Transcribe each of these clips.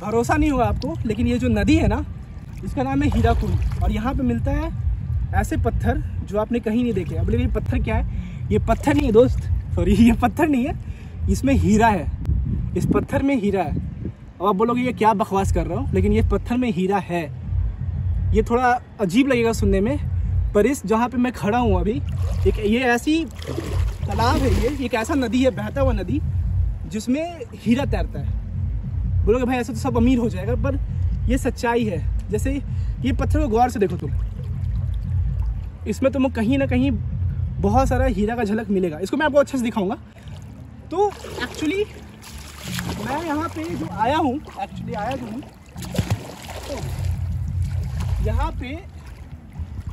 भरोसा नहीं होगा आपको, लेकिन ये जो नदी है ना, इसका नाम है हीराकुंड। और यहाँ पे मिलता है ऐसे पत्थर जो आपने कहीं नहीं देखे। अब ये पत्थर क्या है? ये पत्थर नहीं है दोस्त, सॉरी, ये पत्थर नहीं है, इसमें हीरा है। इस पत्थर में हीरा है। अब आप बोलोगे ये क्या बकवास कर रहा हूँ, लेकिन ये पत्थर में हीरा है। ये थोड़ा अजीब लगेगा सुनने में, पर इस जहाँ पे मैं खड़ा हूँ अभी, एक ये ऐसी तालाब है, ये एक ऐसा नदी है, बहता हुआ नदी, जिसमें हीरा तैरता है। बोलोगे भाई ऐसे तो सब अमीर हो जाएगा, पर ये सच्चाई है। जैसे ये पत्थर को गौर से देखो तुम, इसमें तुमको कहीं ना कहीं बहुत सारा हीरा का झलक मिलेगा। इसको मैं आपको अच्छे से दिखाऊंगा। तो एक्चुअली मैं यहाँ पे जो आया हूँ, तो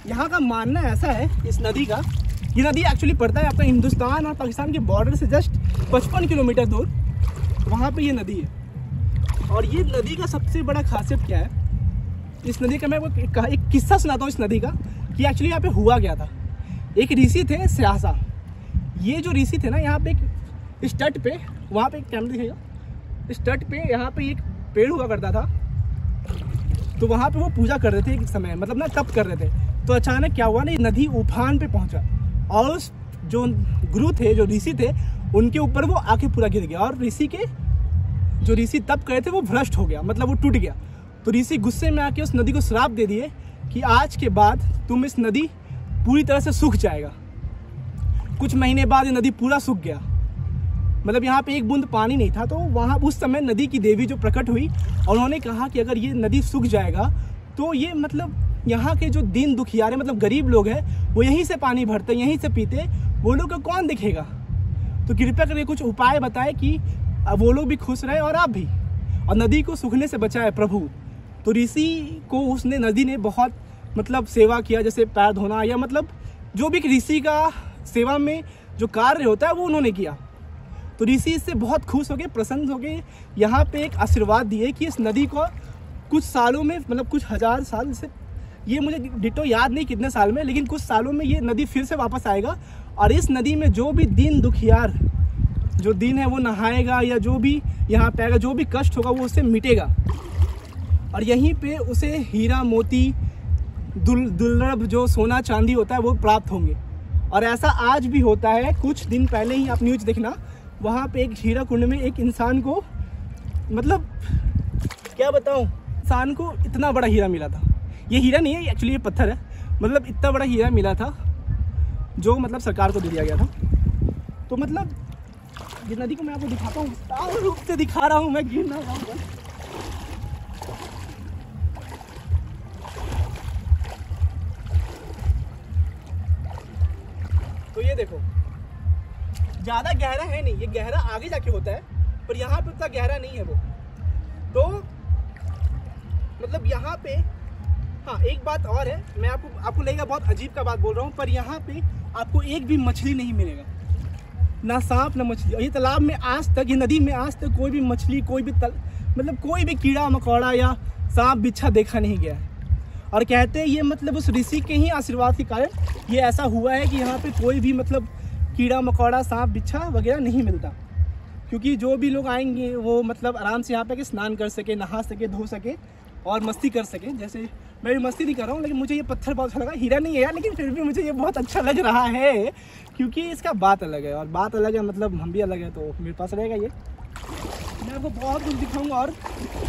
यहाँ का मानना ऐसा है इस नदी का, ये नदी एक्चुअली पड़ता है आपका हिंदुस्तान और पाकिस्तान के बॉर्डर से जस्ट 55 किलोमीटर दूर, वहाँ पे ये नदी है। और ये नदी का सबसे बड़ा खासियत क्या है, इस नदी का मैं एक किस्सा सुनाता हूँ इस नदी का, कि एक्चुअली यहाँ पे हुआ क्या था। एक ऋषि थे स्यासा। ये जो ऋषि थे ना, यहाँ पे एक तट पे, वहाँ पे एक कैमरा दिखेगा, इस तट पे यहाँ पे एक पेड़ हुआ करता था। तो वहाँ पे वो पूजा कर रहे थे एक समय, मतलब ना तप कर रहे थे। तो अचानक क्या हुआ ना, नदी उफान पे पहुँचा और उस जो गुरु थे, जो ऋषि थे, उनके ऊपर वो आके पूरा गिर गया। और जो ऋषि तप करे थे वो भ्रष्ट हो गया, मतलब वो टूट गया। तो ऋषि गुस्से में आके उस नदी को श्राप दे दिए कि आज के बाद तुम इस नदी पूरी तरह से सूख जाएगा। कुछ महीने बाद ये नदी पूरा सूख गया, मतलब यहाँ पे एक बूंद पानी नहीं था। तो वहाँ उस समय नदी की देवी जो प्रकट हुई, और उन्होंने कहा कि अगर ये नदी सूख जाएगा तो ये मतलब यहाँ के जो दीन दुखियारे, मतलब गरीब लोग हैं, वो यहीं से पानी भरते, यहीं से पीते, वो लोग को कौन दिखेगा। तो कृपया करके कुछ उपाय बताए कि वो लोग भी खुश रहे और आप भी, और नदी को सूखने से बचाए प्रभु। तो ऋषि को उसने, नदी ने बहुत मतलब सेवा किया, जैसे पैर धोना या मतलब जो भी ऋषि का सेवा में जो कार्य होता है वो उन्होंने किया। तो ऋषि इससे बहुत खुश हो गए, प्रसन्न हो गए। यहाँ पे एक आशीर्वाद दिए कि इस नदी को कुछ सालों में, मतलब कुछ 1000 साल से, ये मुझे डिटो याद नहीं कितने साल में, लेकिन कुछ सालों में ये नदी फिर से वापस आएगा। और इस नदी में जो भी दीन दुखियार जो दिन है वो नहाएगा, या जो भी यहाँ पे आएगा, जो भी कष्ट होगा वो उससे मिटेगा। और यहीं पे उसे हीरा मोती दुर्लभ जो सोना चांदी होता है वो प्राप्त होंगे। और ऐसा आज भी होता है। कुछ दिन पहले ही आप न्यूज़ देखना, वहाँ पे एक हीरा कुंड में एक इंसान को, मतलब क्या बताऊँ, इंसान को इतना बड़ा हीरा मिला था। ये हीरा नहीं है एक्चुअली, ये पत्थर है, मतलब इतना बड़ा हीरा मिला था जो मतलब सरकार को दे दिया गया था। तो मतलब ये नदी को मैं आपको दिखाता हूँ, विस्तार रूप से दिखा रहा हूँ, मैं गिर ना जाऊँगा। तो ये देखो, ज़्यादा गहरा है नहीं, ये गहरा आगे जाके होता है, पर यहाँ पे उतना गहरा नहीं है वो। तो मतलब यहाँ पे, हाँ एक बात और है, मैं आपको लगेगा बहुत अजीब का बात बोल रहा हूँ, पर यहाँ पे आपको एक भी मछली नहीं मिलेगा, ना सांप ना मछली। और ये तालाब में आज तक, ये नदी में आज तक कोई भी मछली, कोई भी मतलब कोई भी कीड़ा मकोड़ा या सांप बिच्छा देखा नहीं गया है। और कहते हैं ये मतलब उस ऋषि के ही आशीर्वाद के कारण ये ऐसा हुआ है कि यहाँ पे कोई भी मतलब कीड़ा मकोड़ा, सांप बिच्छा वगैरह नहीं मिलता। क्योंकि जो भी लोग आएंगे वो मतलब आराम से यहाँ पे स्नान कर सके, नहा सके, धो सके और मस्ती कर सके। जैसे मैं भी मस्ती नहीं कर रहा हूँ, लेकिन मुझे ये पत्थर बहुत अच्छा लगा। हीरा नहीं है यार, लेकिन फिर भी मुझे ये बहुत अच्छा लग रहा है, क्योंकि इसका बात अलग है। और बात अलग है मतलब हम भी अलग है, तो मेरे पास रहेगा ये। मैं आपको बहुत कुछ दिखाऊंगा। और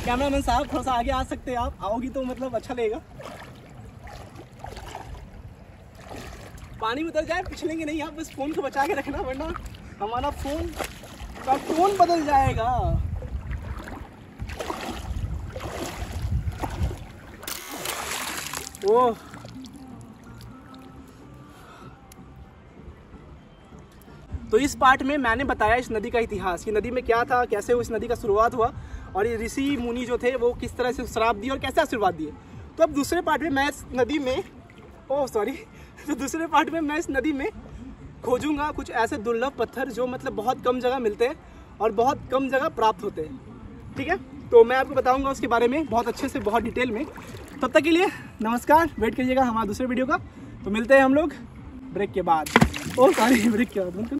कैमरामैन साहब थोड़ा सा आगे आ सकते हैं, आप आओगी तो मतलब अच्छा लगेगा। पानी में उतर जाए पिछलेंगे नहीं, आप बस फ़ोन को बचा के रखना, वरना हमारा फ़ोन का टोन बदल जाएगा। ओह, तो इस पार्ट में मैंने बताया इस नदी का इतिहास, ये नदी में क्या था, कैसे उस नदी का शुरुआत हुआ, और ये ऋषि मुनि जो थे वो किस तरह से श्राप दिए और कैसे आशीर्वाद दिए। तो अब दूसरे पार्ट में मैं इस नदी में, तो दूसरे पार्ट में मैं इस नदी में खोजूंगा कुछ ऐसे दुर्लभ पत्थर जो मतलब बहुत कम जगह मिलते हैं और बहुत कम जगह प्राप्त होते हैं। ठीक है, तो मैं आपको बताऊंगा उसके बारे में बहुत अच्छे से, बहुत डिटेल में। तब तक के लिए नमस्कार, वेट करिएगा हमारे दूसरे वीडियो का। तो मिलते हैं हम लोग ब्रेक के बाद, ब्रेक के बाद।